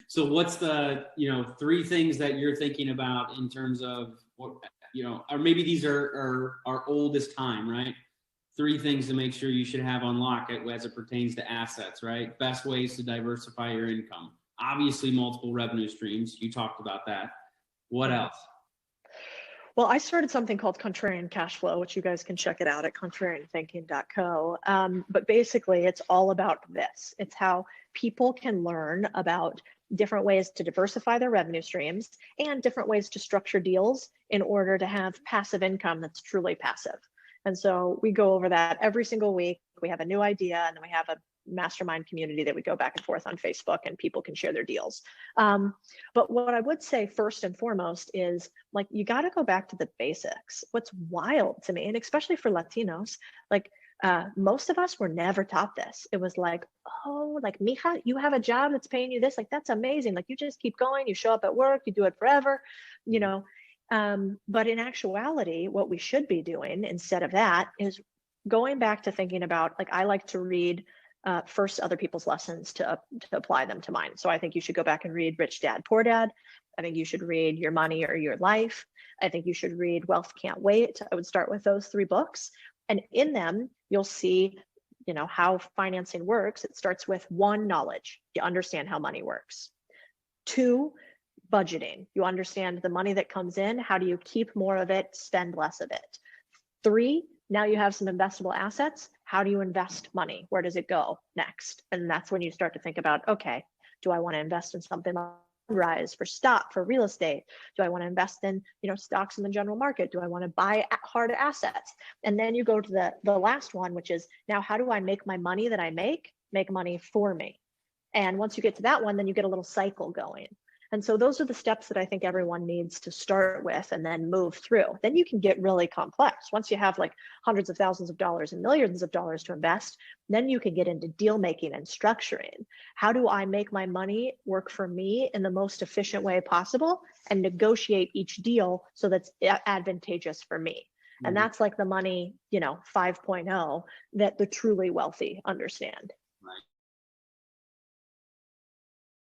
So what's the, three things that you're thinking about in terms of what, or maybe these are old as time, right? Three things to make sure you should have on lock as it pertains to assets, right? Best ways to diversify your income. Obviously, multiple revenue streams. You talked about that. What else? Well, I started something called Contrarian Cash Flow, which you guys can check it out at contrarianthinking.co. But basically, it's all about this. It's how people can learn about different ways to diversify their revenue streams and different ways to structure deals in order to have passive income that's truly passive. And so we go over that every single week. We have a new idea, and then we have a mastermind community that we go back and forth on Facebook, and people can share their deals. But what I would say first and foremost is, like, you got to go back to the basics. What's wild to me, and especially for Latinos, like most of us were never taught this. It was like, oh, like, mija, you have a job that's paying you this, like, that's amazing. Like, you just keep going, you show up at work, you do it forever, but in actuality, what we should be doing instead of that is going back to thinking about, like, I like to read first other people's lessons to apply them to mine. So I think you should go back and read Rich Dad, Poor Dad. I think you should read Your Money or Your Life. I think you should read Wealth Can't Wait. I would start with those three books. And in them, you'll see, how financing works. It starts with 1, knowledge. You understand how money works. 2, budgeting. You understand the money that comes in. How do you keep more of it, spend less of it? 3, now you have some investable assets. How do you invest money? Where does it go next? And that's when you start to think about, okay, do I want to invest in something like Rise for stock, for real estate? Do I want to invest in, stocks in the general market? Do I want to buy hard assets? And then you go to the last one, which is, now how do I make my money that I make money for me? And once you get to that one, then you get a little cycle going. And so those are the steps that I think everyone needs to start with and then move through. Then you can get really complex. Once you have like hundreds of thousands of dollars and millions of dollars to invest, then you can get into deal making and structuring. How do I make my money work for me in the most efficient way possible and negotiate each deal so that's advantageous for me? And that's like the money, 5.0 that the truly wealthy understand.